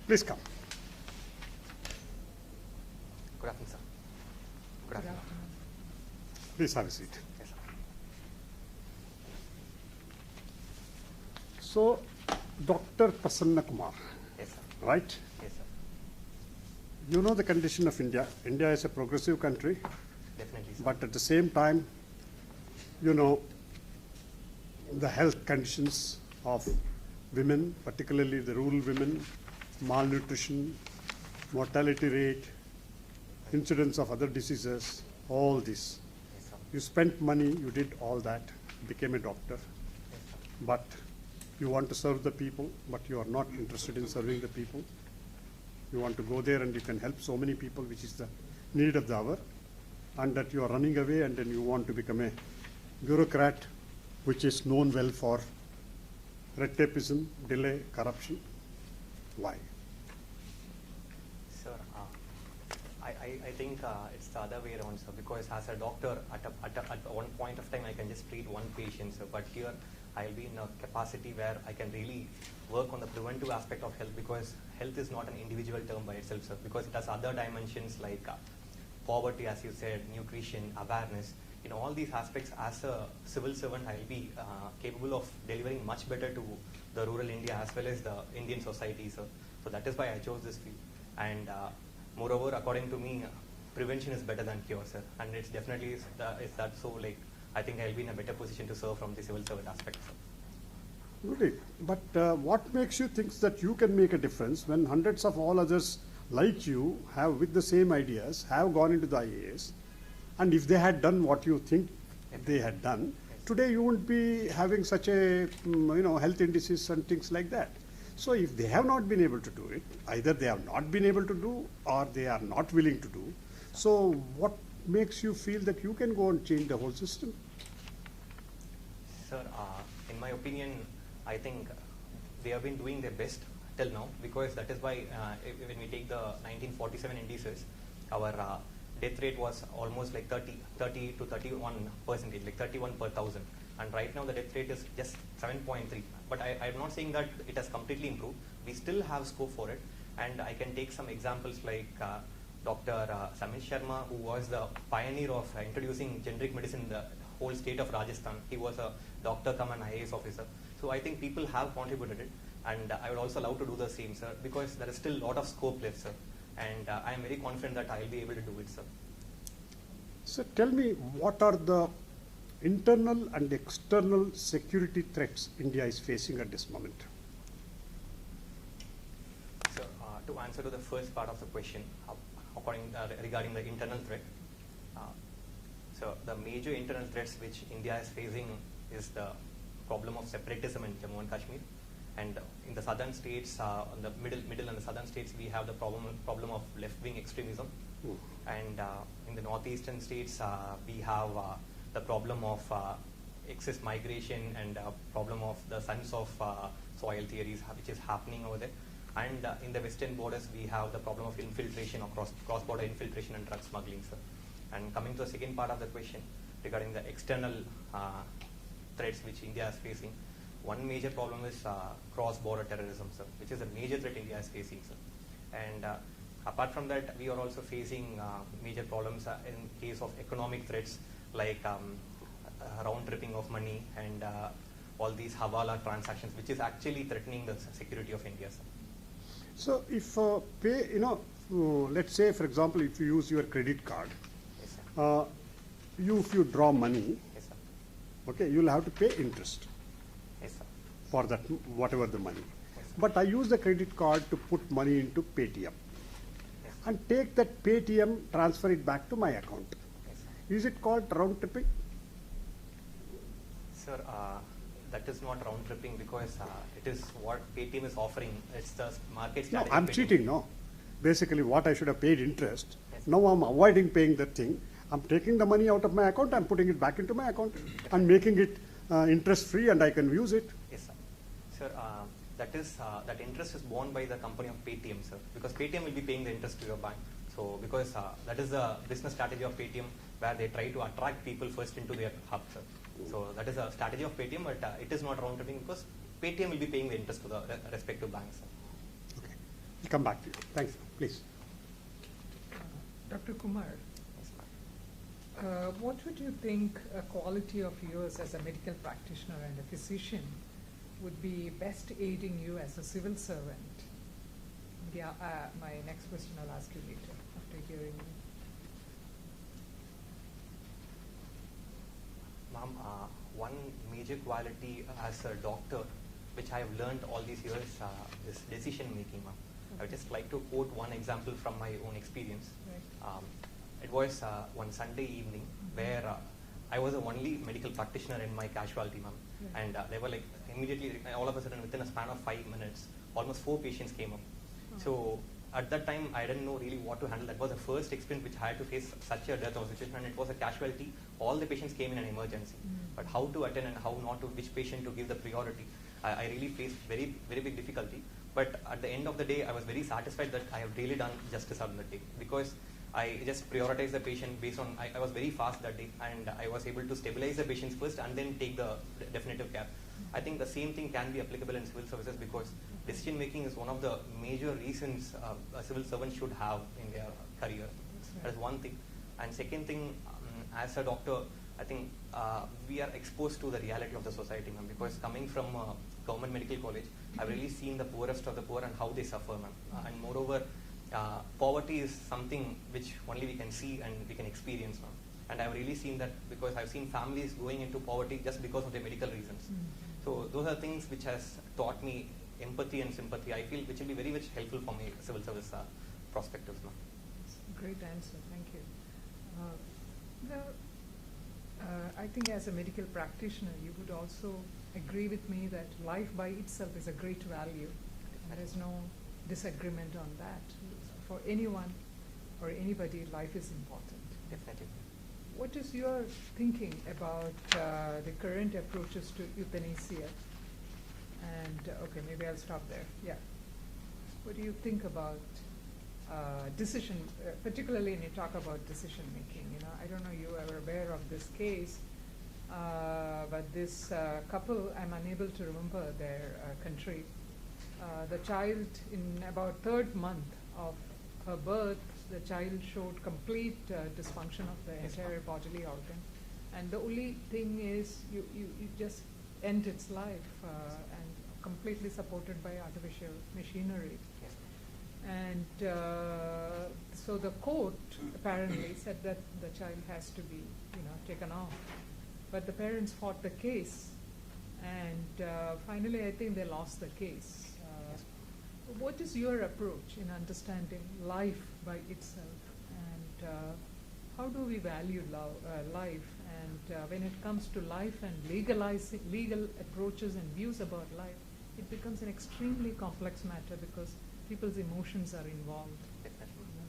Please come. Good afternoon, sir. Good afternoon. Please have a seat. Yes, sir. So, Dr. Prasanna Kumar, Yes, sir. right? Yes, sir. You know the condition of India. India is a progressive country, Definitely, sir. but at the same time, you know, the health conditions of women, particularly the rural women, malnutrition, mortality rate, incidence of other diseases, all this. Yes, sir. You spent money, you did all that, became a doctor, Yes, sir. but you want to serve the people, but you are not interested in serving the people. You want to go there and you can help so many people, which is the need of the hour, and that you are running away and then you want to become a bureaucrat, which is known well for red tapeism, delay, corruption. Why? Sir, I think it's the other way around, sir, because as a doctor, at one point of time, I can just treat one patient, sir, but here I'll be in a capacity where I can really work on the preventive aspect of health, because health is not an individual term by itself, sir, because it has other dimensions like poverty, as you said, nutrition, awareness. In all these aspects, as a civil servant, I'll be capable of delivering much better to the rural India as well as the Indian society, sir. So that is why I chose this field. And moreover, according to me, prevention is better than cure, sir. And it's definitely is that so. Like, I think I'll be in a better position to serve from the civil servant aspect, sir. Really? But what makes you think that you can make a difference when hundreds of all others like you have, with the same ideas, have gone into the IAS, and if they had done what you think they had done, today you wouldn't be having such a health indices and things like that. So if they have not been able to do it, either they have not been able to do or they are not willing to do. So what makes you feel that you can go and change the whole system? Sir, in my opinion, I think they have been doing their best till now, because that is why when we take the 1947 indices, our death rate was almost like 30 to 31%, like 31 per thousand. And right now the death rate is just 7.3. But I'm not saying that it has completely improved. We still have scope for it. And I can take some examples like Dr. Samir Sharma, who was the pioneer of introducing generic medicine in the whole state of Rajasthan. He was a doctor come an IAS officer. So I think people have contributed it. And I would also love to do the same, sir, because there is still a lot of scope left, sir. And I am very confident that I will be able to do it, sir. So tell me, what are the internal and external security threats India is facing at this moment? So to answer to the first part of the question, regarding the internal threat, so the major internal threats which India is facing is the problem of separatism in Jammu and Kashmir. And in the southern states, in the middle and the southern states, we have the problem of left-wing extremism. And in the northeastern states, we have the problem of excess migration and problem of the sons of soil theories, which is happening over there. And in the western borders, we have the problem of infiltration, or cross-border infiltration and drug smuggling, sir. And coming to the second part of the question regarding the external threats which India is facing, one major problem is cross-border terrorism, sir, which is a major threat India is facing, sir. And apart from that, we are also facing major problems in case of economic threats like round-tripping of money and all these Hawala transactions, which is actually threatening the security of India, sir. So if let's say, for example, if you use your credit card, Yes, sir. if you draw money, Yes, sir. okay, you'll have to pay interest Yes, sir. for that, whatever the money. Yes, sir. But I use the credit card to put money into Paytm Yes, sir. and take that Paytm, transfer it back to my account. Yes, sir. Is it called round tripping? Sir, that is not round tripping, because it is what Paytm is offering. It's the market No, strategy. I'm Paytm. cheating, no. Basically, what I should have paid interest, Yes. now I'm avoiding paying that thing. I'm taking the money out of my account, I'm putting it back into my account and making it interest-free, and I can use it. Yes, sir. Sir, that interest is borne by the company of Paytm, sir, because Paytm will be paying the interest to your bank. So because that is the business strategy of Paytm, where they try to attract people first into their hub, sir. So that is a strategy of Paytm, but it is not round tripping, because Paytm will be paying the interest to the respective banks, sir. Okay. We'll come back to you. Thanks. Please. Dr. Kumar, what would you think a quality of yours as a medical practitioner and a physician would be best aiding you as a civil servant? Yeah, my next question I'll ask you later after hearing you. Ma'am, one major quality as a doctor, which I have learned all these years, is decision making, ma'am. I would just like to quote one example from my own experience. Right. It was one Sunday evening where I was the only medical practitioner in my casualty, ma'am. Yeah. And they were like immediately, all of a sudden, within a span of 5 minutes, almost 4 patients came up. So at that time, I didn't know really what to handle. That was the first experience which I had to face such a death or situation, and it was a casualty. All the patients came in an emergency. But how to attend and how not to, which patient to give the priority, I really faced very, very big difficulty. But at the end of the day, I was very satisfied that I have really done justice on the day, because I just prioritized the patient based on, I was very fast that day, and I was able to stabilize the patients first and then take the definitive care. I think the same thing can be applicable in civil services, because decision making is one of the major reasons a civil servant should have in their career. That is one thing. And second thing, as a doctor, I think we are exposed to the reality of the society, ma'am, because coming from a government medical college, I've really seen the poorest of the poor and how they suffer, ma'am. And moreover, poverty is something which only we can see and we can experience, ma'am. And I've really seen that, because I've seen families going into poverty just because of their medical reasons. So those are things which has taught me empathy and sympathy, I feel, which will be very much helpful for my civil service perspectives, ma'am. Great answer, thank you. I think as a medical practitioner, you would also agree with me that life by itself is a great value. There is no disagreement on that. For anyone or anybody, life is important. Definitely. What is your thinking about the current approaches to euthanasia? And okay, maybe I'll stop there. Yeah. What do you think about decision, particularly when you talk about decision making? You know, I don't know you are aware of this case, but this couple, I'm unable to remember their country. The child, in about 3rd month of her birth, the child showed complete dysfunction of the entire bodily organ, and the only thing is you just end its life and completely supported by artificial machinery. Yes. And so the court apparently said that the child has to be, taken off. But the parents fought the case, and finally I think they lost the case. What is your approach in understanding life by itself, and how do we value life? And when it comes to life and legal approaches and views about life, it becomes an extremely complex matter because people's emotions are involved.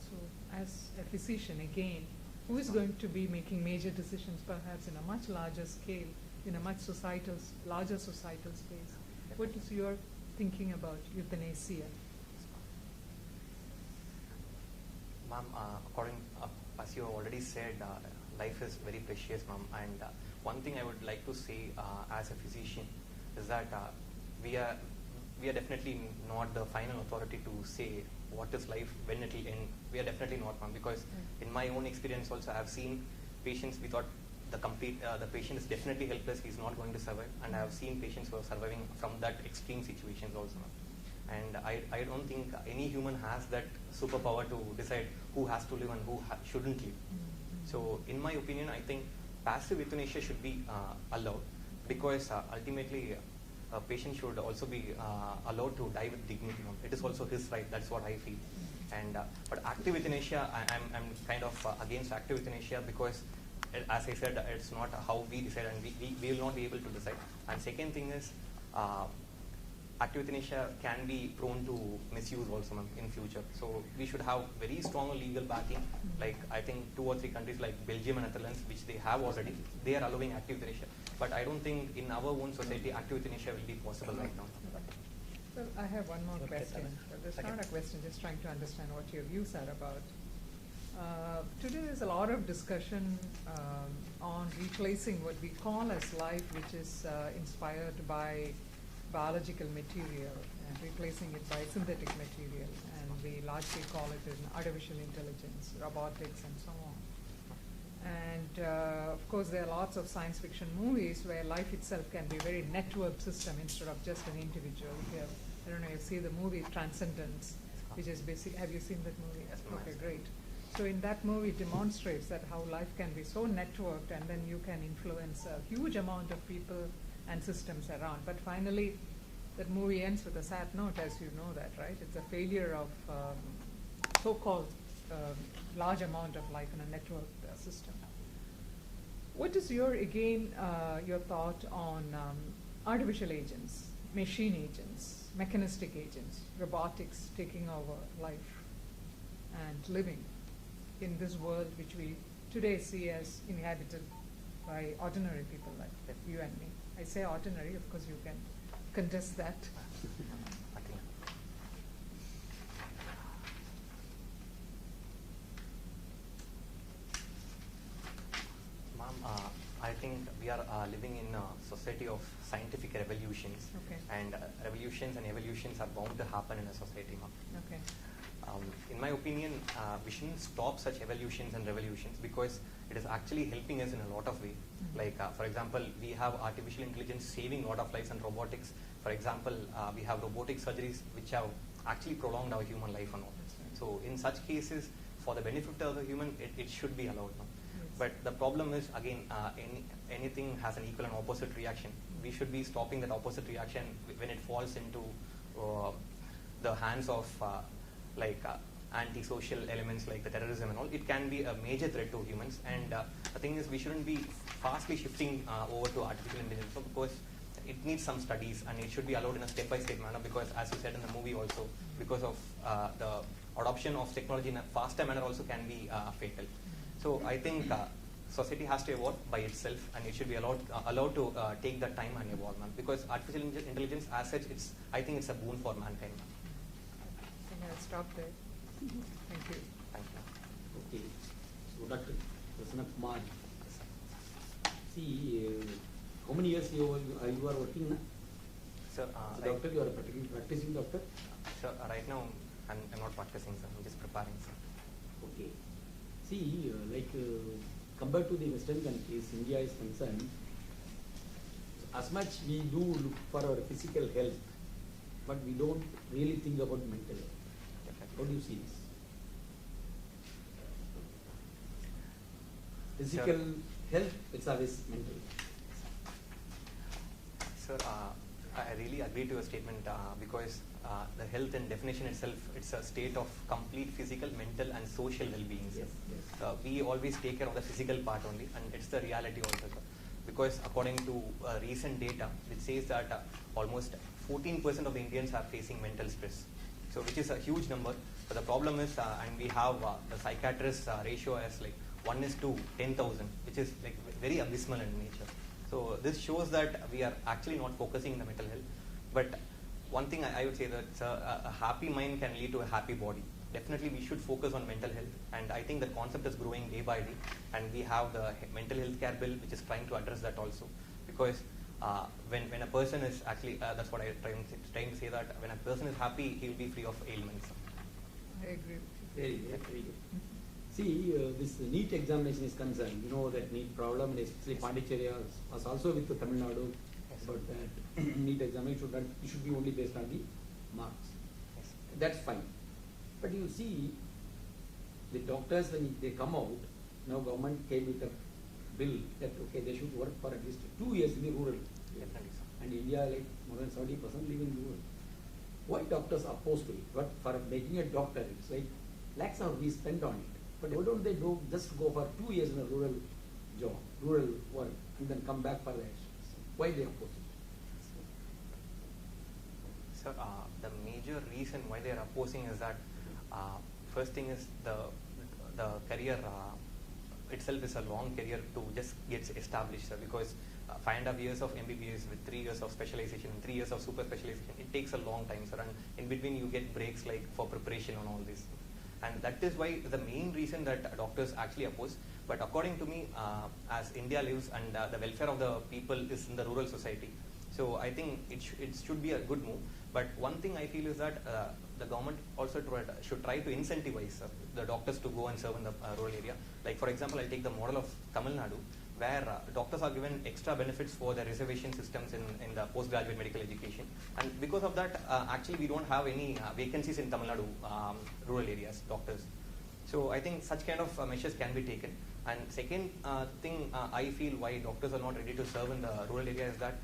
So as a physician, again, who is going to be making major decisions perhaps in a much larger scale, in a much larger societal space? What is your thinking about euthanasia? Ma'am, as you already said, life is very precious, ma'am. And one thing I would like to say as a physician is that we are definitely not the final authority to say what is life, when it will end. We are definitely not, ma'am, because in my own experience also, I have seen patients, we thought the patient is definitely helpless, he's not going to survive, and I have seen patients who are surviving from that extreme situations also, ma'am. And I don't think any human has that superpower to decide who has to live and who shouldn't live. So in my opinion, I think passive euthanasia should be allowed, because ultimately a patient should also be allowed to die with dignity. It is also his right. That's what I feel. And but active euthanasia, I'm kind of against active euthanasia, because as I said, it's not how we decide, and we will not be able to decide. And second thing is, active euthanasia can be prone to misuse also, ma'am, in future. So we should have very strong legal backing. Like I think 2 or 3 countries like Belgium and Netherlands, which they have already, they are allowing active euthanasia. But I don't think in our own society active euthanasia will be possible right now. Well, I have one more question. It's not a question, just trying to understand what your views are about. Today there's a lot of discussion on replacing what we call as life, which is inspired by biological material, replacing it by synthetic material, and we largely call it an artificial intelligence, robotics, and so on. And of course, there are lots of science fiction movies where life itself can be a very networked system instead of just an individual. I don't know if you see the movie Transcendence, which is basic. Have you seen that movie? Yes, Okay, great. So in that movie, it demonstrates that how life can be so networked, and then you can influence a huge amount of people and systems around. But finally, that movie ends with a sad note, as you know that, right? It's a failure of so-called large amount of life in a networked system. What is your thought on artificial agents, machine agents, mechanistic agents, robotics taking over life and living in this world which we today see as inhabited by ordinary people like you and me? I say ordinary, of course you can contest that. I think we are living in a society of scientific revolutions, Okay. and revolutions and evolutions are bound to happen in a society, ma'am. Okay. In my opinion, we shouldn't stop such evolutions and revolutions because it is actually helping us in a lot of ways. Mhm. Like, for example, we have artificial intelligence saving a lot of lives, and robotics. For example, we have robotic surgeries which have actually prolonged our human life and all. That's right. So in such cases, for the benefit of the human, it should be allowed. No? Yes. But the problem is, again, anything has an equal and opposite reaction. We should be stopping that opposite reaction when it falls into the hands of anti-social elements like the terrorism and all. It can be a major threat to humans. And the thing is, we shouldn't be fastly shifting over to artificial intelligence because it needs some studies, and it should be allowed in a step-by-step manner because, as you said in the movie also, because of the adoption of technology in a faster manner also can be fatal. So I think society has to evolve by itself, and it should be allowed to take that time and evolve, man. Because artificial intelligence, as such, I think it's a boon for mankind. I think I'll stop there. Thank you. Thank you. Okay. So, Dr. Prasanna Kumar, see, how many years you are working now? Sir, As a doctor, you are a practicing doctor? sir, right now I'm not practicing, sir. I'm just preparing, sir. Okay. See, compared to the Western countries, India is concerned, as much we do look for our physical health, but we don't really think about mental health. How do you see this? Physical health, it's always mental. Sir, I really agree to your statement because the health and definition itself, it's a state of complete physical, mental and social well-being. Sir. Yes. We always take care of the physical part only, and it's the reality also, sir. Because according to recent data, it says that almost 14% of the Indians are facing mental stress. So which is a huge number. But the problem is, and we have the psychiatrist ratio as like 1:10,000, which is like very abysmal in nature. So this shows that we are actually not focusing on the mental health. But one thing I would say that a happy mind can lead to a happy body. Definitely we should focus on mental health, and I think the concept is growing day by day, and we have the mental health care bill which is trying to address that also. Because when a person is actually, that's what I'm trying to say, that when a person is happy, he will be free of ailments. I agree with you. Very good. See, this NEET examination is concerned. You know that NEET problem, and especially Pondicherry was also with the Tamil Nadu. Yes. But that NEET examination should be only based on the marks. Yes. That's fine. But you see, the doctors, when they come out, now government came with a bill that okay, they should work for at least 2 years in the rural. Definitely, sir. And India, like more than 70% live in rural. Why doctors are opposed to it? But for making a doctor, it's like lakhs of rupees spent on it. But why don't they just go for 2 years in a rural job, rural work, and then come back for the why they oppose it? Sir, the major reason why they are opposing is that first thing is the career itself is a long career to just get established, sir, because 5.5 years of MBBS with 3 years of specialization and 3 years of super specialization, it takes a long time, sir, and in between you get breaks like for preparation and all this. And that is why the main reason that doctors actually oppose. But according to me, as India lives and the welfare of the people is in the rural society, so I think it should be a good move. But one thing I feel is that the government also should try to incentivize the doctors to go and serve in the rural area. Like for example, I'll take the model of Tamil Nadu, where doctors are given extra benefits for the reservation systems in the postgraduate medical education. And because of that, actually we don't have any vacancies in Tamil Nadu rural areas, doctors. So I think such kind of measures can be taken. And second thing I feel why doctors are not ready to serve in the rural area is that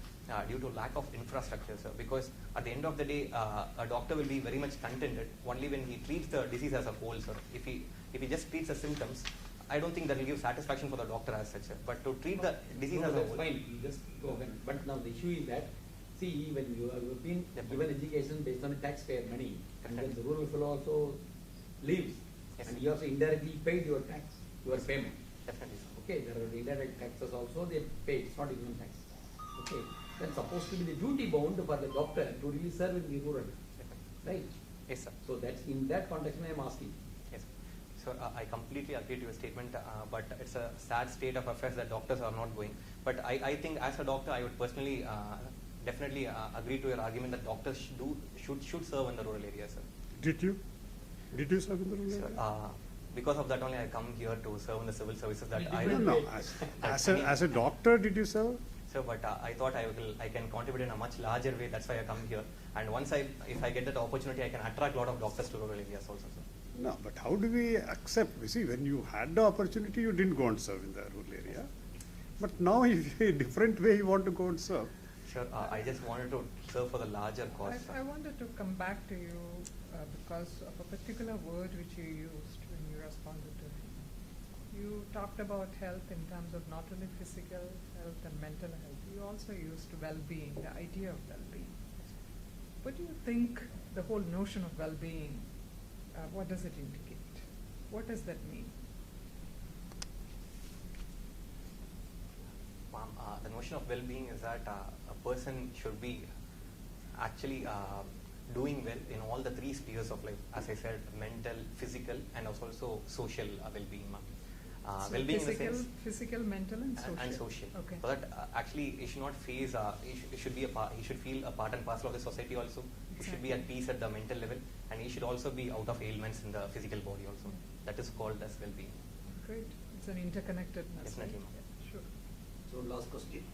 due to lack of infrastructure, sir. Because at the end of the day, a doctor will be very much contented only when he treats the disease as a whole, sir. If he just treats the symptoms, I don't think that will give satisfaction for the doctor as such, sir. But to treat the disease as a that's whole, fine. You just go ahead. But now the issue is that, see, when you have been given education based on taxpayer money, and then the rural fellow also lives, Yes. and you also indirectly paid your tax, your payment. definitely, sir. Okay, there are indirect taxes also they pay. It's not income tax. Okay, that's supposed to be the duty bound for the doctor to really serve in the rural, right? Yes, sir. So that's in that context I am asking. Yes. So I completely agree to your statement, but it's a sad state of affairs that doctors are not going. But I think as a doctor, I would personally definitely agree to your argument that doctors should serve in the rural areas, sir. Did you? Did you serve in the rural So, area? because of that only I come here to serve in the civil services that I No, will. no. As a doctor, did you serve? So, but I thought I can contribute in a much larger way. That's why I come here. And once if I get that opportunity, I can attract a lot of doctors to rural areas also, sir. No, but how do we accept? You see, when you had the opportunity, you didn't go and serve in the rural area. But now, if a different way you want to go and serve. Sure. I just wanted to serve for the larger cause. I wanted to come back to you because of a particular word which you used when you responded to me. You talked about health in terms of not only physical health and mental health. You also used well-being, the idea of well-being. What do you think the whole notion of well-being, what does it indicate? What does that mean? Ma'am, the notion of well-being is that a person should be actually doing well in all the three spheres of life. As I said, mental, physical, and also social well-being, ma'am. So Well-being in the sense physical, mental, and social. and social. Okay. So that actually he should not face. He should be he should feel a part and parcel of the society also. He should be at peace at the mental level, and he should also be out of ailments in the physical body also. That is called as well-being. Great. It's an interconnectedness. Definitely, right? ma'am. Yeah, sure. So last question.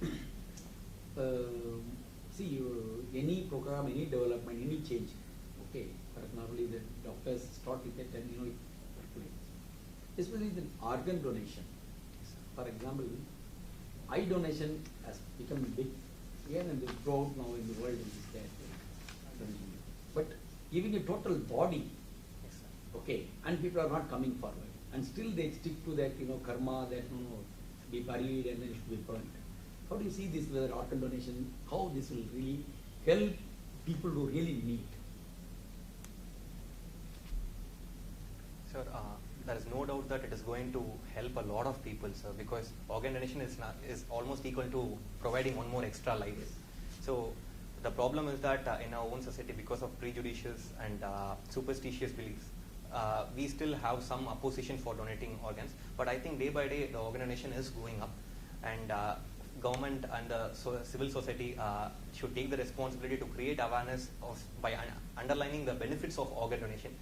See, any program, any development, any change, okay, normally the doctors start with it and it percolates. Especially the organ donation. For example, eye donation has become big, again and throughout now in the world is there. Donation. But giving a total body, Yes, sir. okay, and people are not coming forward, and still they stick to that karma that be buried and then it should be burnt. How do you see this, whether organ donation, how this will really help people who really need? Sir, there is no doubt that it is going to help a lot of people, sir, because organ donation is almost equal to providing one more extra life. So the problem is that in our own society, because of prejudices and superstitious beliefs, we still have some opposition for donating organs. But I think day by day the organ donation is going up, and government and the civil society should take the responsibility to create awareness by underlining the benefits of organ donation,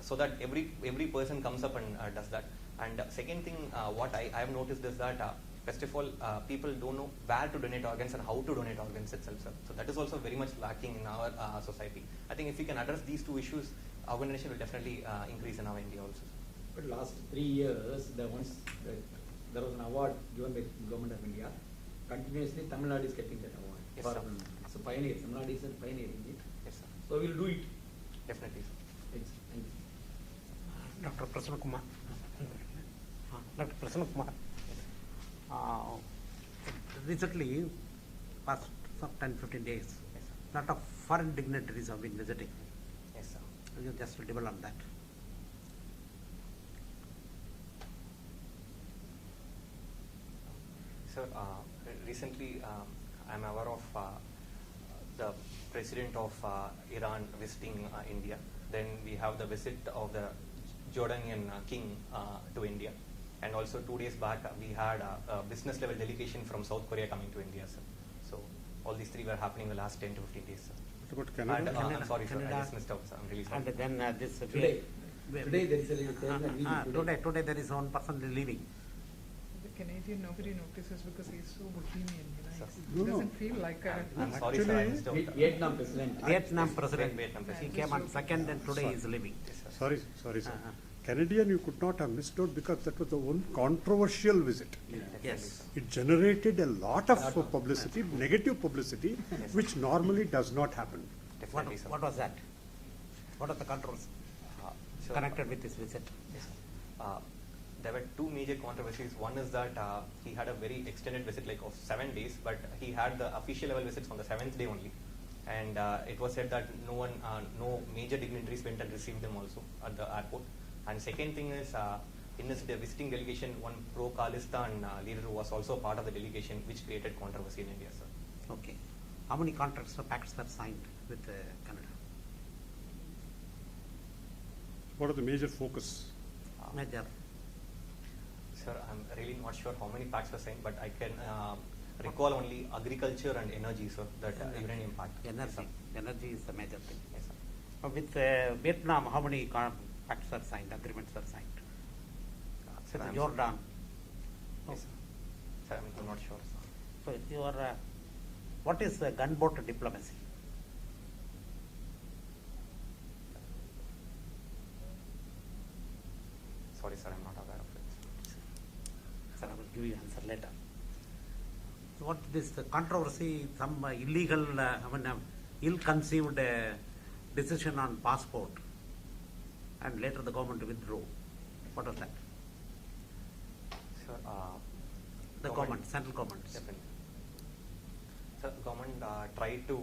so that every person comes up and does that. And second thing, what I have noticed is that first of all, people don't know where to donate organs and how to donate organs itself, sir. So that is also very much lacking in our society. I think if we can address these two issues, organ donation will definitely increase in our India also. But last 3 years, there was an award given by the government of India. Continuously, Tamil Nadu is getting that award. Yes, for, sir. It's a pioneer. Tamil Nadu is a pioneer in it. Yes, sir. So we'll do it. Definitely, sir. Thanks. Thank you. Dr. Prasanna Kumar. Dr. Prasanna Kumar. Recently, past 10-15 days, Yes, sir. lot of foreign dignitaries have been visiting. Yes, sir. Will you just develop that? Sir, recently I'm aware of the president of Iran visiting India. Then we have the visit of the Jordanian king to India. And also 2 days back we had a business level delegation from South Korea coming to India, sir. So all these three were happening in the last 10 to 15 days, sir. What about And Canada? I'm sorry, sir, I Canada. just missed out. Sir. I'm really sorry. And then this Today there is a little today there is one person leaving. The Canadian nobody notices because he's so bohemian, Sir. He No, no. doesn't feel like a. I'm sorry, sir. I Actually- missed out. Vietnam president. Vietnam Yes, president. Vietnam He president. came on second and today he is leaving. Yes, sir. Sorry, sir. Uh-huh. Canadian you could not have missed out because that was the one controversial visit. Yes. It generated a lot of publicity, negative publicity, Yes. which normally does not happen. Definitely, sir. What was that? What are the controls Sir, connected with this visit? Yes, sir. There were two major controversies. One is that he had a very extended visit, like of 7 days, but he had the official level visits on the 7th day only. And it was said that no major dignitaries went and received them also at the airport. And second thing is, in this visiting delegation, one pro-Khalistan leader was also part of the delegation, which created controversy in India, sir. Okay. How many contracts or pacts were signed with Canada? What are the major focus? Major. Sir, I'm really not sure how many pacts were signed, but I can recall only agriculture and energy, sir, that uranium pact. Yes, Energy. sir. Energy is the major thing. Yes, sir. With Vietnam, how many pacts are signed, agreements are signed? Sir, With I'm Jordan. Yes, sir. Sir, I'm not sure, sir. So you are, what is gunboat diplomacy? Sorry, sir, I'm not aware of it. Sir, I will give you answer later. So what this controversy, some illegal, ill-conceived decision on passport, and later the government withdrew. What was that? Sir, The government, central government. Definitely. Sir, government tried to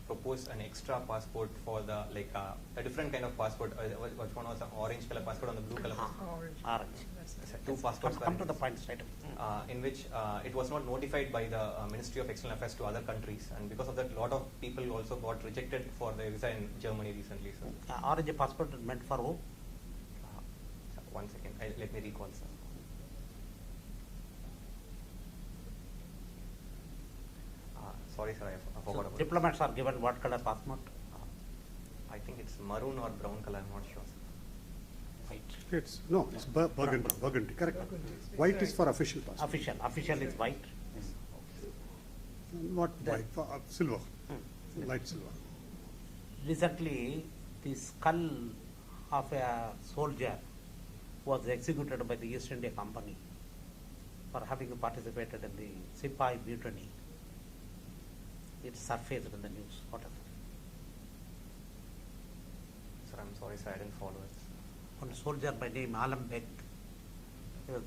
propose an extra passport for the a different kind of passport. Which one was an orange color passport on the blue color passport? Orange. Orange. That's Sir, it. two passports were Come to the released, point straight away. in which it was not notified by the Ministry of External Affairs to other countries, and because of that, a lot of people also got rejected for the visa in Germany recently, sir. Orange passport is meant for who? Sir, 1 second, let me recall, sir. Sorry, sir, I forgot about it. Diplomats are given what color passport? I think it's maroon or brown color, I'm not sure, sir. White. It's burgundy, correct. Burgundy is White right. is for official passport, Official is white. not The- white, silver, Hmm. light silver. Recently, the skull of a soldier was executed by the East India Company for having participated in the Sipai mutiny. It surfaced in the news. What is it? Sir, I'm sorry, sir, I didn't follow it. One soldier by name Alam Beg.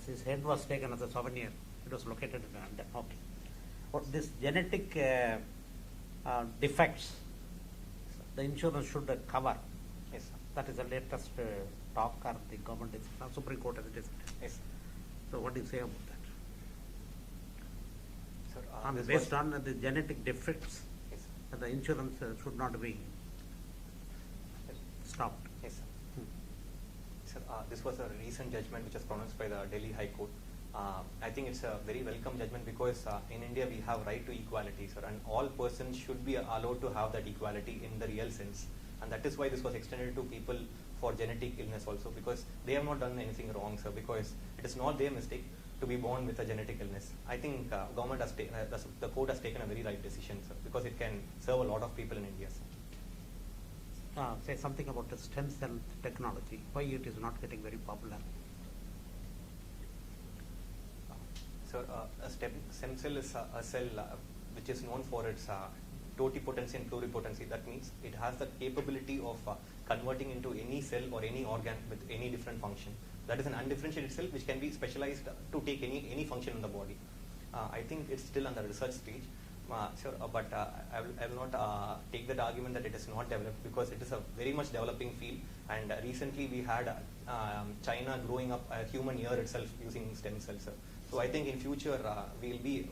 His head was taken as a souvenir. It was located in London. Okay. What this genetic defects, the insurance should cover. Yes, sir. That is the latest talk or the government is, Supreme Court has decided. Yes, sir. So what do you say about that? Sir, And this based was- on the genetic defects, Yes, sir. the insurance should not be stopped. Yes, sir. Hmm. Sir, this was a recent judgment which was pronounced by the Delhi High Court. I think it's a very welcome judgment because in India we have right to equality, sir, and all persons should be allowed to have that equality in the real sense. And that is why this was extended to people for genetic illness also, because they have not done anything wrong, sir, because it is not their mistake to be born with a genetic illness. I think government has the court has taken a very right decision, sir, because it can serve a lot of people in India, sir. Say something about the stem cell technology. Why it is not getting very popular? So a stem cell is a cell which is known for its totipotency and pluripotency. That means it has the capability of converting into any cell or any organ with any different function. That is an undifferentiated cell which can be specialized to take any function in the body. I think it's still under research stage. Sure, but I will not take that argument that it is not developed, because it is a very much developing field. And recently we had China growing up a human ear itself using stem cells. So I think in future we will be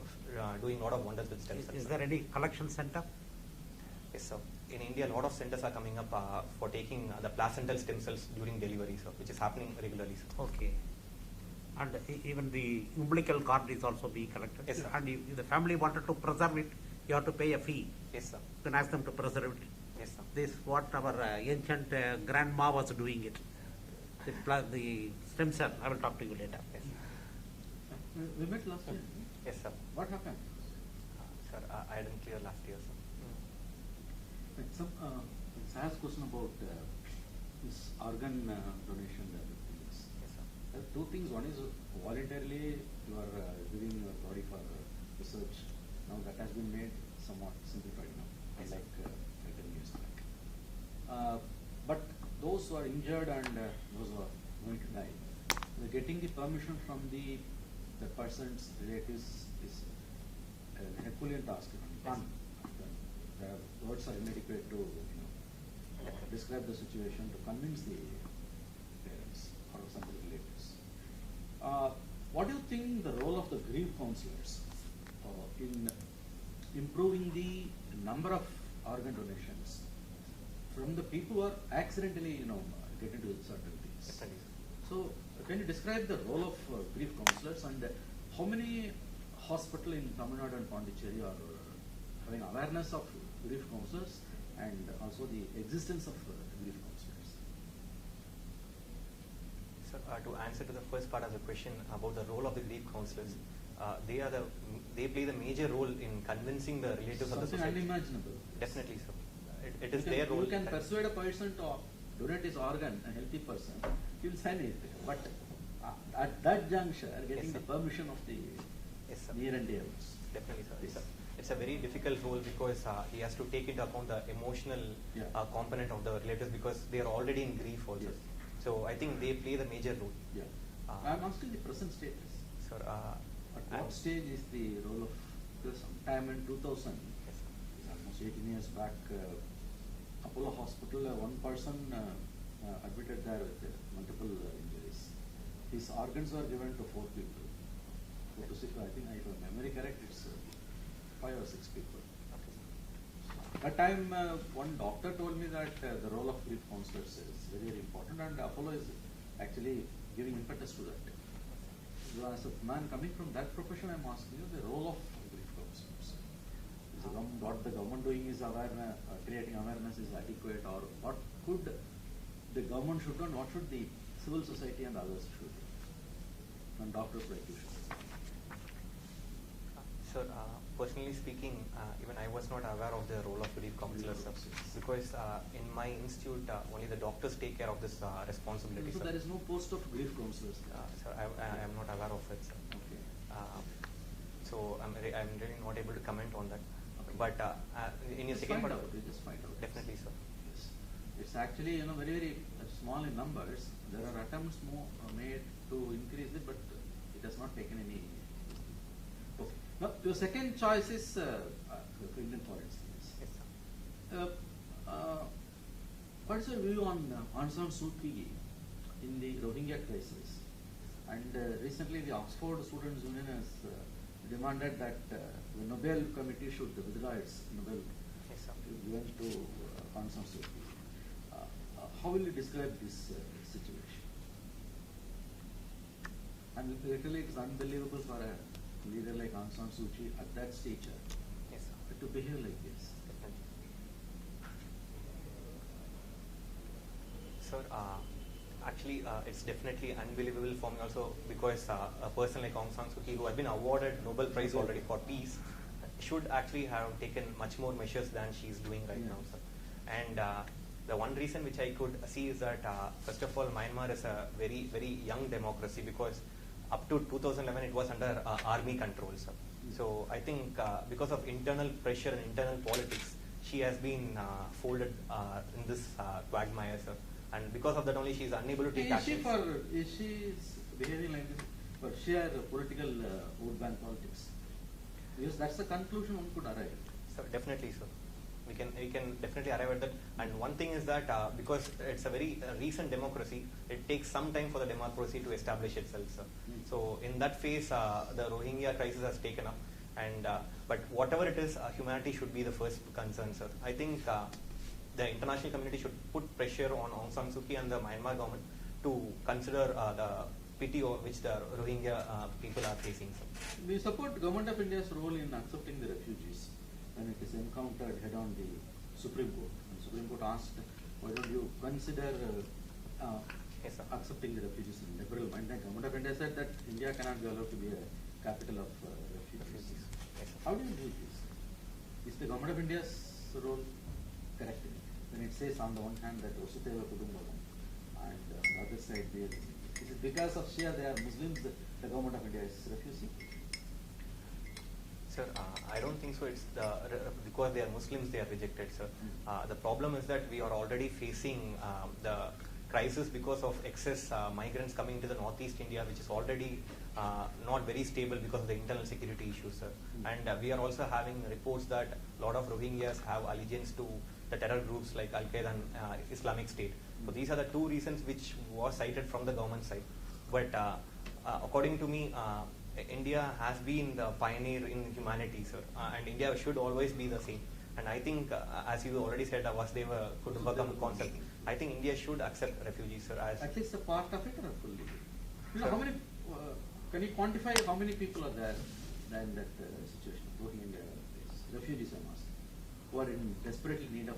doing a lot of wonders with stem cells. Is there any collection center? Yes, sir. In India, a lot of centers are coming up for taking the placental stem cells during delivery, sir, which is happening regularly, sir. Okay. And even the umbilical cord is also being collected. Yes, sir. And if the family wanted to preserve it, you have to pay a fee. Yes, sir. You can ask them to preserve it. Yes, sir. This what our ancient grandma was doing it. The stem cell. I will talk to you later. Yes, We met last year. yes, sir. What happened? Sir, I didn't clear last year, sir. It's asked question about this organ donation. Yes, sir. There are two things. One is voluntarily you are giving your body for research. Now that has been made somewhat simplified now, Yes, sir. unlike 10 years back. But those who are injured and those who are going to die, getting the permission from the person's relatives is an Herculean task. Yes. The words are inadequate to describe the situation, to convince the parents or some of the relatives. What do you think the role of the grief counselors in improving the number of organ donations from the people who are accidentally, get into certain things? Definitely, sir. So, can you describe the role of grief counselors and how many hospitals in Tamil Nadu and Pondicherry are having awareness of grief counselors and also the existence of grief counselors? Sir, to answer to the first part of the question about the role of the grief counselors, they play the major role in convincing the relatives of the Something society. unimaginable. Definitely, sir. It is their role. You can that- persuade a person to donate his organ, a healthy person, he will sign it. But at that juncture, getting Yes, the sir. permission of the Yes, sir. near and dear ones. Definitely, sir. Yes. It's a very difficult role because he has to take into account the emotional Yeah. component of the relatives because they are already in grief also. Yes. So I think they play the major role. Yeah. I'm asking the present status. Sir, At what stage is the role of, because sometime in 2000, yes, sir. almost 18 years back, Apollo Hospital, one person admitted there with multiple injuries. His organs were given to 4 people. 4 to 6, I think, if my memory correct, it's 5 or 6 people. Okay, sir. That time, one doctor told me that the role of grief counselors is very, very important, and Apollo is actually giving impetus to that. So as a man coming from that profession, I'm asking you the role of grief counselors. Is what the government doing is awareness, creating awareness is adequate, or what could the government should do, and what should the civil society and others should do, and doctors like you should do? Sir, personally speaking, even I was not aware of the role of grief counselors, sir, because in my institute, only the doctors take care of this responsibility, So sir. there is no post of grief counselors there. Sir, I am not aware of it, sir. Okay. So I'm really not able to comment on that. Okay. But in your Just second find part, out. You just find out. definitely, sir. Yes. It's actually, very, very small in numbers. There are attempts made to increase it, but it has not taken any. Okay. Now, your second choice is Indian forensics. Yes, sir. What is your view on Aung San Suu Kyi in the Rohingya crisis? And recently, the Oxford Students' Union has demanded that the Nobel Committee should withdraw its Nobel Yes, sir. given to Aung San Suu Kyi. How will you describe this situation? And literally, it's unbelievable for a leader like Aung San Suu Kyi at that stature Yes, sir. to behave like this. Definitely. Sir, actually, it's definitely unbelievable for me also because a person like Aung San Suu Kyi, who had been awarded Nobel Prize already for peace, should actually have taken much more measures than she is doing right Yeah. now, sir. And the one reason which I could see is that, first of all, Myanmar is a very, very young democracy because up to 2011 it was under army control, sir. So I think because of internal pressure and internal politics, she has been folded in this quagmire, sir. And because of that only, she is unable to take action. Is she behaving like this for sheer political vote bank politics? Because that's the conclusion one could arrive. So definitely, sir. We can definitely arrive at that. And one thing is that because it's a very recent democracy, it takes some time for the democracy to establish itself, sir. Mm. So in that phase, the Rohingya crisis has taken up. And but whatever it is, humanity should be the first concern, sir. I think the international community should put pressure on Aung San Suu Kyi and the Myanmar government to consider the pity which the Rohingya people are facing, sir. We support Government of India's role in accepting the refugees. when it is encountered head on the Supreme Court. And Supreme Court asked, why don't you consider Yes, sir. accepting the refugees in liberal mind? The government of India said that India cannot be allowed to be a capital of refugees. Yes, sir. How do you do this? Is the government of India's role correct in it? When it says on the one hand that Vasudhaiva Kutumbakam and on the other side is it because of Shia they are Muslims that the government of India is refusing? Sir, I don't think so. It's because they are Muslims, they are rejected, sir. The problem is that we are already facing the crisis because of excess migrants coming to the northeast India, which is already not very stable because of the internal security issues, sir. And we are also having reports that a lot of Rohingyas have allegiance to the terror groups like Al-Qaeda and Islamic State. So these are the two reasons which was cited from the government side. But according to me, India has been the pioneer in humanity, sir, and India should always be the same. And I think, as you already said, Vasudhaiva Kutumbakam concept, I think India should accept refugees, sir. As At least a part of it or fully? You know, how many, can you quantify how many people are there in that situation, Rohingya refugees, I'm asking, who are in desperately need of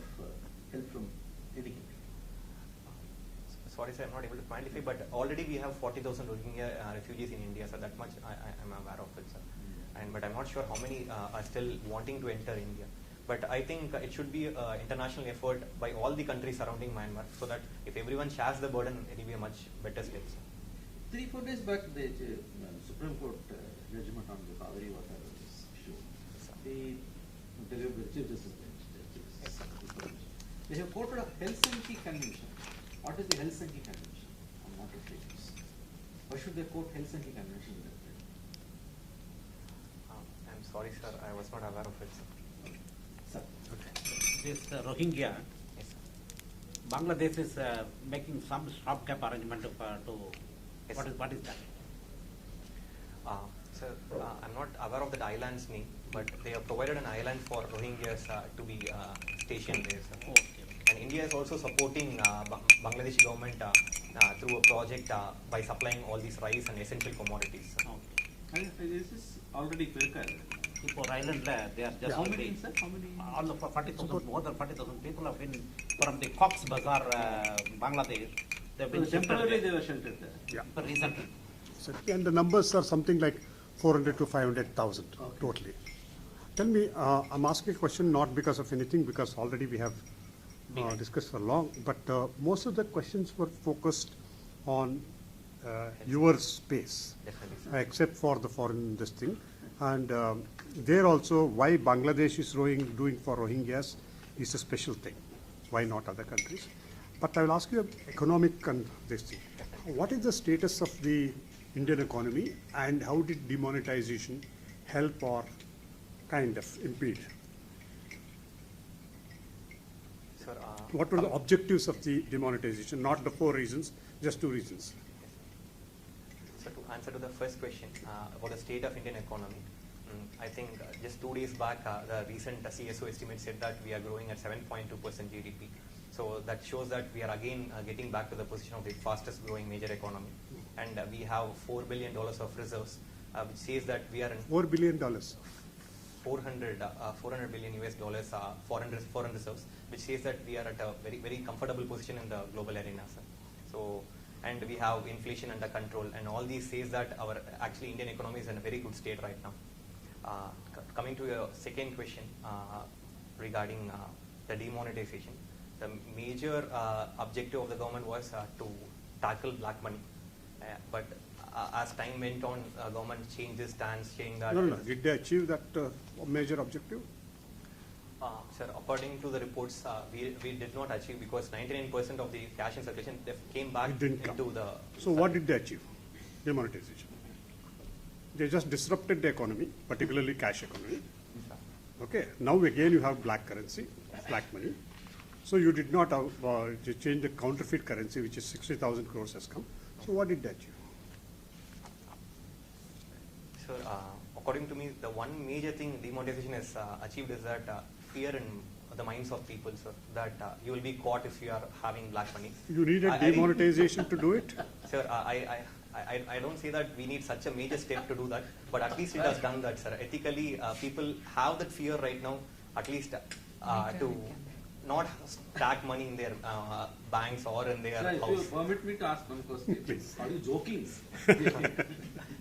help from any country? Sorry, sir, I'm not able to quantify, but already we have 40,000 Rohingya refugees in India, so that much I am aware of it, sir. But I'm not sure how many are still wanting to enter India. But I think it should be an international effort by all the countries surrounding Myanmar, so that if everyone shares the burden, it will be a much better step, sir. 3-4 days back, the Supreme Court judgment on the Kaveri water issue, the Chief Justice bench, they have quoted a Helsinki Convention. What is the Helsinki Convention on water treaties? Why should they quote Helsinki Convention in that way? I'm sorry, sir, I was not aware of it, sir. Sir. This Rohingya, Yes, sir. Bangladesh is making some stopgap arrangement to Yes, what is that? Sir, I'm not aware of that island's name, but they have provided an island for Rohingyas to be stationed there, sir. Okay. And India is also supporting Bangladeshi government through a project by supplying all these rice and essential commodities, sir. Okay. And this is already clear. For island, they are just How many, sir? How many? all the 40,000, more than 40,000 people have been from the Cox Bazar, Bangladesh. They've been Temporarily they shifted were sheltered there. Yeah. there recently. And the numbers are something like 400 to 500,000 totally. Tell me, I'm asking a question not because of anything, because already we have discussed for long, but most of the questions were focused on your space, Definitely, sir. except for the foreign this thing. And there also, why Bangladesh is doing for Rohingyas is a special thing. Why not other countries? But I will ask you economic and this thing. What is the status of the Indian economy, and how did demonetization help or kind of impede? Sir, What were the objectives of the demonetization? Not the 4 reasons, just 2 reasons. So to answer to the first question about the state of Indian economy, I think just 2 days back, the recent CSO estimate said that we are growing at 7.2% GDP. So that shows that we are again getting back to the position of the fastest growing major economy. And we have $4 billion of reserves, which says that we are in $4 billion. 400 billion US dollars foreign reserves, which says that we are at a very, very comfortable position in the global arena, sir. So, and we have inflation under control, and all these says that our actually Indian economy is in a very good state right now. Coming to your second question regarding the demonetization, the major objective of the government was to tackle black money, but as time went on, government changed its stance, saying that No. Did they achieve that major objective? sir, according to the reports, we did not achieve, because 99% of the cash in circulation came back It didn't come. into the. So what did they achieve? Demonetization. They just disrupted the economy, particularly cash economy. Okay. Now again you have black currency, black money. So you did not change the counterfeit currency, which is 60,000 crores has come. So what did they achieve? Sir, according to me, the one major thing demonetization has achieved is that fear in the minds of people, sir, that you will be caught if you are having black money. You needed demonetization to do it? Sir, I don't say that we need such a major step to do that, but at least it has done that, sir. Ethically, people have that fear right now, at least to Maintain. not stack money in their banks or in their Sir, if you house. permit me to ask one question. Please. Are you joking?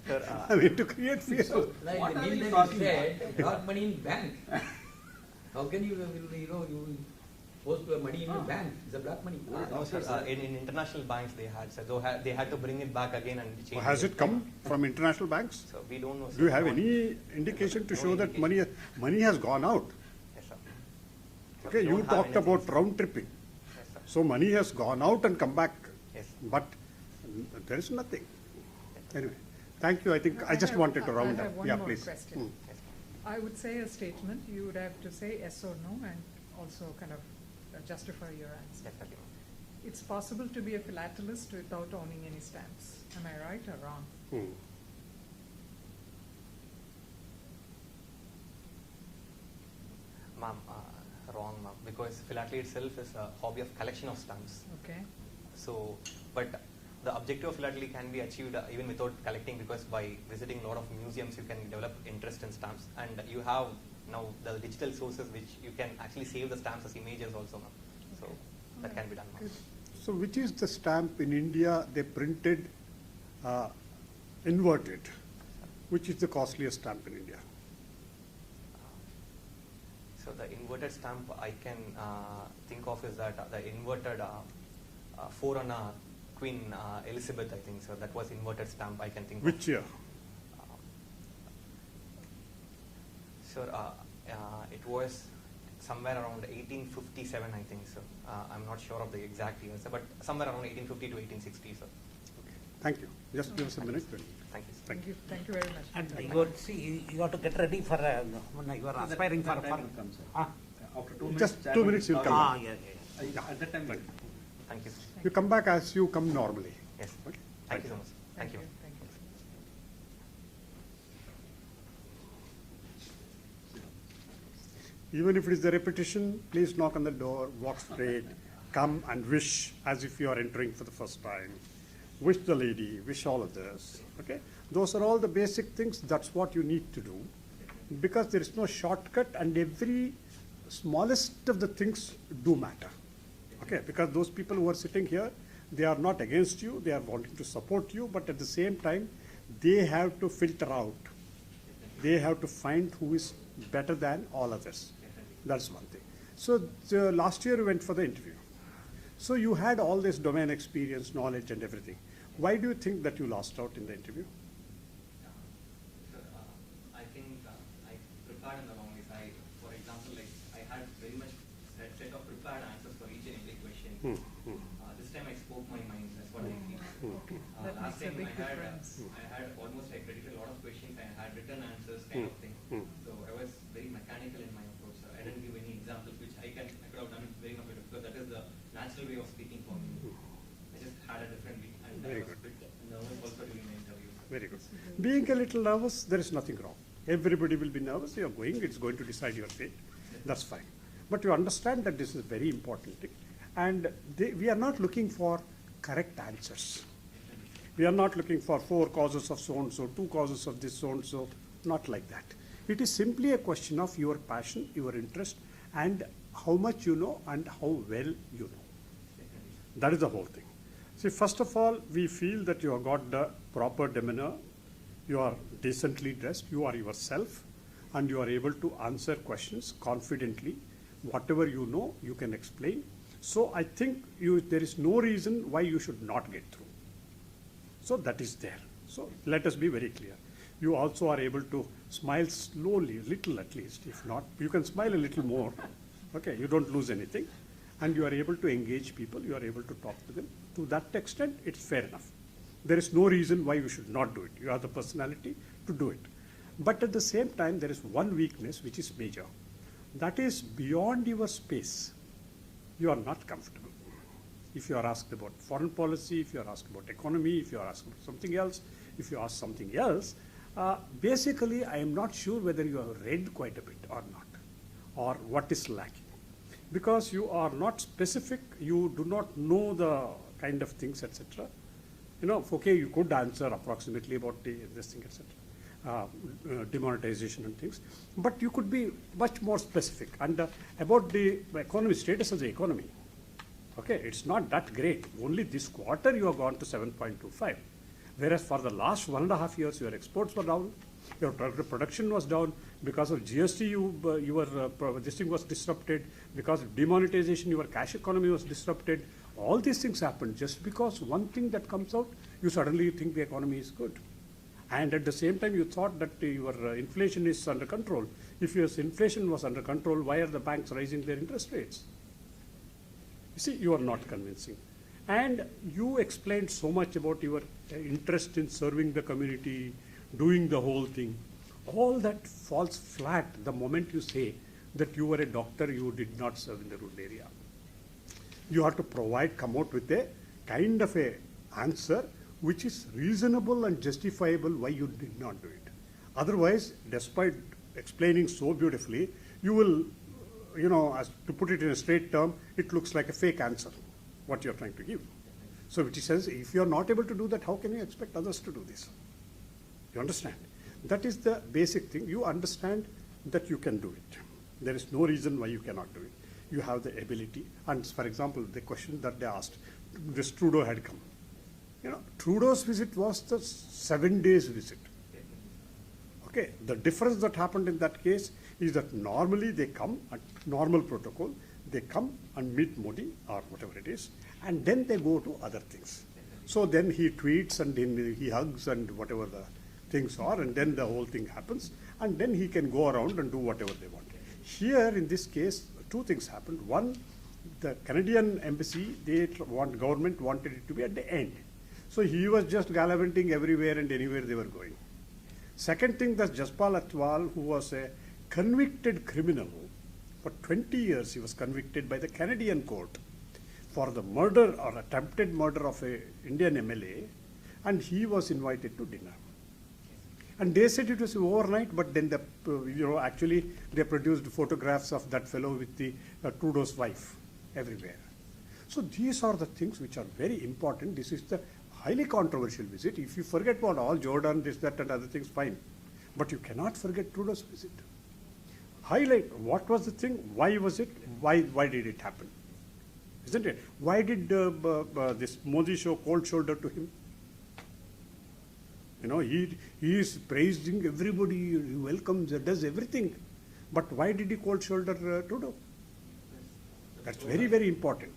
Sir, I mean, to create fear. So, Like what the are we meantime talking you about? said, dark money in bank. How can you post money in the bank? It's a black money. no, sir, in international banks they had, sir, they had to bring it back again and change. Has it come from international banks? So we don't know. Sir. Do you have No- any indication to No show that indication. money has gone out? Yes, sir. So Okay, we you don't have talked anything. about round tripping. Yes, sir. So money has gone out and come back, Yes. but there is nothing. Anyway, thank you. I think I just wanted to round I up. have one Yeah, more please. question. Mm. Yes. I would say a statement, you would have to say yes or no and also kind of justify your answer. Definitely. It's possible to be a philatelist without owning any stamps. Am I right or wrong? Mm. Ma'am, wrong, ma'am, because philately itself is a hobby of collection of stamps. Okay. So, but the objective of philately can be achieved even without collecting, because by visiting a lot of museums you can develop interest in stamps, and you have now the digital sources which you can actually save the stamps as images also, ma'am. So that can be done, ma'am. Good. So which is the stamp in India they printed inverted? Which is the costliest stamp in India? So the inverted stamp I can think of is that the inverted 4 on Queen Elizabeth, I think. So that was inverted stamp I can think of. Which year? Sure, it was somewhere around 1857, I think. So I'm not sure of the exact year, sir, but somewhere around 1850 to 1860, sir. Okay. Thank you. Just give us a minute. Thank you, sir. Thank you. Thank you very much. And you would see, you have to get ready for, when you are aspiring for, That time will come, sir. ah, After 2 minutes. Just 2 chairman minutes, you'll will come ah, back. yeah. At that time, we'll- Thank you, sir. You come back as you come normally. Yes. Okay. Thank you so much. Thank you. Thank you. Even if it is the repetition, please knock on the door, walk straight, come and wish as if you are entering for the first time. Wish the lady, wish all of this. Okay? Those are all the basic things. That's what you need to do. Because there is no shortcut, and every smallest of the things do matter. Okay? Because those people who are sitting here, they are not against you, they are wanting to support you, but at the same time, they have to filter out. They have to find who is better than all others. That's one thing. So last year you went for the interview. So you had all this domain experience, knowledge and everything. Why do you think that you lost out in the interview? Sir, I think I prepared in the wrong ways. For example, I had very much set of prepared answers for each and every question. This time I spoke my mind. That's what I feel. That Last makes a time big I difference. had almost predicted a lot of questions. I had written answers, kind of thing. So I was very mechanical in my approach. So I didn't give any examples, which I could have done it very much better, because that is the natural way of speaking for me. I just had a different way, and Very I was good. a bit nervous also during the interview. Very good. Being a little nervous, there is nothing wrong. Everybody will be nervous. You are going, it's going to decide your fate. That's fine. But you understand that this is very important thing. And we are not looking for correct answers. We are not looking for 4 causes of so-and-so, 2 causes of this so-and-so, not like that. It is simply a question of your passion, your interest, and how much you know and how well you know. That is the whole thing. See, first of all, we feel that you have got the proper demeanor, you are decently dressed, you are yourself, and you are able to answer questions confidently. Whatever you know, you can explain. So I think there is no reason why you should not get through. So that is there. So let us be very clear. You also are able to smile slowly, little at least. If not, you can smile a little more. Okay, you don't lose anything. And you are able to engage people, you are able to talk to them. To that extent, it's fair enough. There is no reason why you should not do it. You have the personality to do it. But at the same time, there is one weakness which is major. That is beyond your space. You are not comfortable. If you are asked about foreign policy, if you are asked about economy, if you are asked about something else, if you ask something else, basically I am not sure whether you have read quite a bit or not, or what is lacking. Because you are not specific, you do not know the kind of things, etc. You know, okay, you could answer approximately about this thing, etc. demonetization and things. But you could be much more specific. And about the economy, status of the economy, okay, it's not that great. Only this quarter you have gone to 7.25. Whereas for the last 1.5 years, your exports were down, your production was down. Because of GST, this thing was disrupted. Because of demonetization, your cash economy was disrupted. All these things happened just because one thing that comes out, you suddenly think the economy is good. And at the same time, you thought that your inflation is under control. If your inflation was under control, why are the banks raising their interest rates? You see, you are not convincing. And you explained so much about your interest in serving the community, doing the whole thing. All that falls flat the moment you say that you were a doctor, you did not serve in the rural area. You have to come out with a kind of a answer which is reasonable and justifiable why you did not do it. Otherwise, despite explaining so beautifully, you will, as to put it in a straight term, it looks like a fake answer, what you're trying to give. So which says, if you're not able to do that, how can you expect others to do this? You understand? That is the basic thing. You understand that you can do it. There is no reason why you cannot do it. You have the ability. And for example, the question that they asked, this Trudeau had come. Trudeau's visit was the 7 days visit. Okay, the difference that happened in that case is that normally they come at normal protocol, they come and meet Modi or whatever it is, and then they go to other things. So then he tweets and then he hugs and whatever the things are, and then the whole thing happens, and then he can go around and do whatever they want. Here in this case, two things happened. One, the Canadian embassy, government wanted it to be at the end. So he was just gallivanting everywhere and anywhere they were going. Second thing, that Jaspal Atwal, who was a convicted criminal, for 20 years he was convicted by the Canadian court for the murder or attempted murder of an Indian MLA, and he was invited to dinner. And they said it was overnight, but then actually they produced photographs of that fellow with the Trudeau's wife everywhere. So these are the things which are very important. This is the highly controversial visit. If you forget about all Jordan, this, that, and other things, fine. But you cannot forget Trudeau's visit. Highlight what was the thing, why was it, why did it happen? Isn't it? Why did this Modi show cold shoulder to him? He is praising everybody, he welcomes, does everything. But why did he cold shoulder Trudeau? That's very, very important,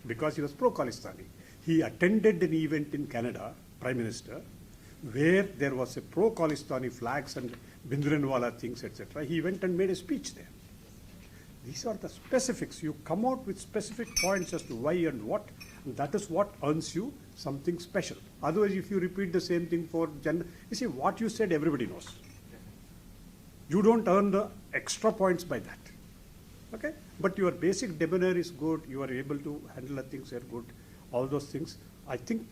because he was pro-Khalistani. He attended an event in Canada, Prime Minister, where there was a pro-Khalistani flags and Bhindranwala things, etc. He went and made a speech there. These are the specifics. You come out with specific points as to why and what, and that is what earns you something special. Otherwise, if you repeat the same thing for you see, what you said, everybody knows. You don't earn the extra points by that. Okay? But your basic demeanor is good, you are able to handle the things are good, all those things. I think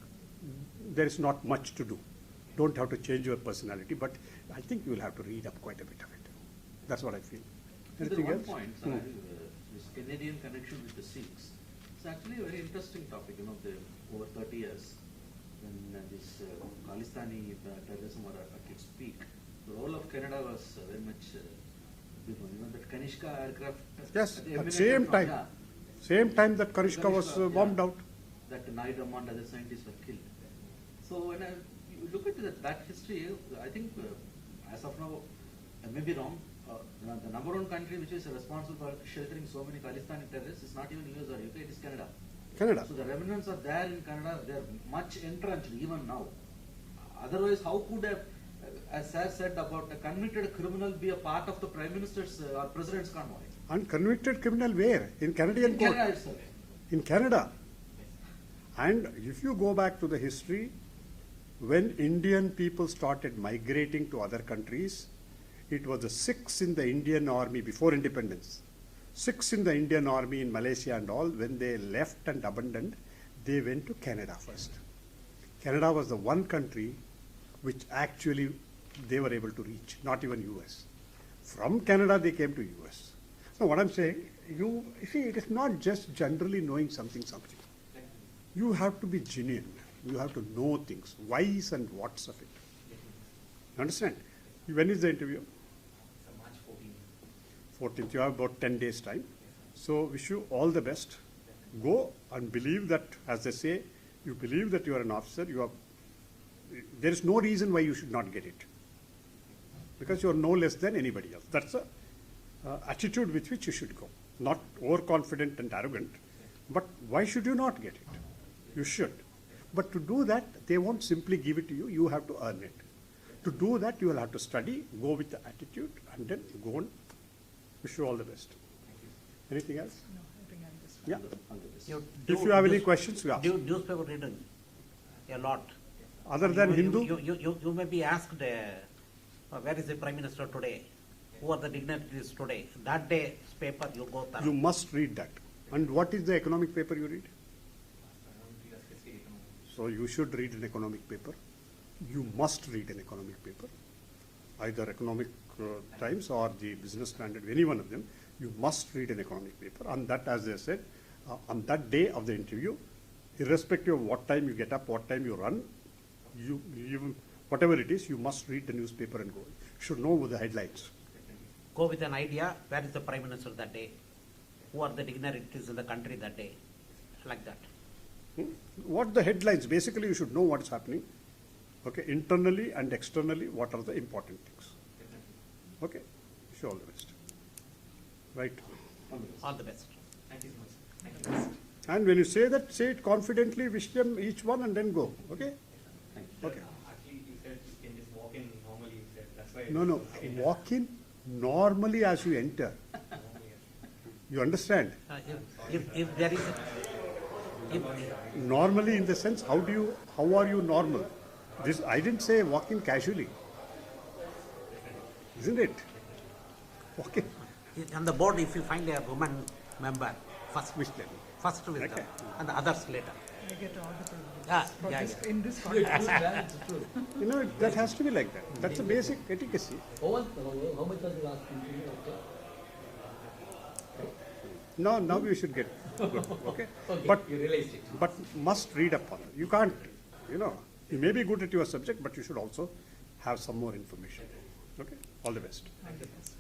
there is not much to do. Don't have to change your personality, but I think you will have to read up quite a bit of it. That's what I feel. Anything One else? point, this Canadian connection with the Sikhs. It's actually a very interesting topic, over 30 years, when this Khalistani terrorism were at its peak. The role of Canada was very much big one. That Kanishka aircraft. Yes, emanated at same from- time. yeah, Same time that Kanishka was bombed out. That Naidu and other scientists were killed. So when you look at that history, I think as of now, I may be wrong, the number one country which is responsible for sheltering so many Khalistani terrorists is not even US or UK, it is Canada. Canada. So the remnants are there in Canada, they are much entrenched even now. Otherwise, how could as Sir said about a convicted criminal be a part of the Prime Minister's or President's convoy? And convicted criminal where? In Canadian court. Canada itself. In Canada. And if you go back to the history, when Indian people started migrating to other countries, it was the Sikhs in the Indian army before independence. Sikhs in the Indian army in Malaysia and all, when they left and abandoned, they went to Canada first. Canada was the one country which actually they were able to reach, not even US. From Canada they came to US. So what I'm saying, you see, it is not just generally knowing something. You have to be genuine. You have to know things, whys and whats of it. You understand? When is the interview? So March 14th. 14th. You have about 10 days time. So wish you all the best. Go and believe that, as they say, you believe that you are an officer. There is no reason why you should not get it, because you are no less than anybody else. That's a attitude with which you should go. Not overconfident and arrogant, but why should you not get it? You should. But to do that, they won't simply give it to you. You have to earn it. To do that, you will have to study, go with the attitude, and then go on. Wish you all the best. Anything else? No, I think I'm just. Yeah. You If you have any questions, you ask. Do newspaper reading a lot. Other than Hindu? You may be asked, where is the Prime Minister today? Who are the dignitaries today? That day's paper, you go through. You must read that. And what is the economic paper you read? So you should read an economic paper. You must read an economic paper, either Economic Times or the Business Standard, any one of them. You must read an economic paper. And that, as I said, on that day of the interview, irrespective of what time you get up, what time you run, whatever it is, you must read the newspaper and go. You should know the headlines. Go with an idea, where is the Prime Minister that day? Who are the dignitaries in the country that day? Like that. What the headlines? Basically, you should know what is happening. Okay, internally and externally, what are the important things? Okay, wish you all the best. Right. All the best. Thank you so much. Thank you. And when you say that, say it confidently, wish them each one, and then go. Okay? Thank you. Okay. Actually, you said you can just walk in normally. You said that's why. No. Walk in normally as you enter. You understand? If there is Normally, in the sense, how are you normal? I didn't say walk in casually. Isn't it? Walk in. on the board, if you find a woman member, first Wish them. with Okay. them, and the others later. I get all the privileges. Yeah, yeah, yeah. In this Good, context. that's true. You know, that has to be like that. That's a basic etiquette. How much was the last interview? Now you should get good. Okay? Okay, But you realized it. but must read up on it. You can't, you may be good at your subject, but you should also have some more information. Okay? All the best. All the best.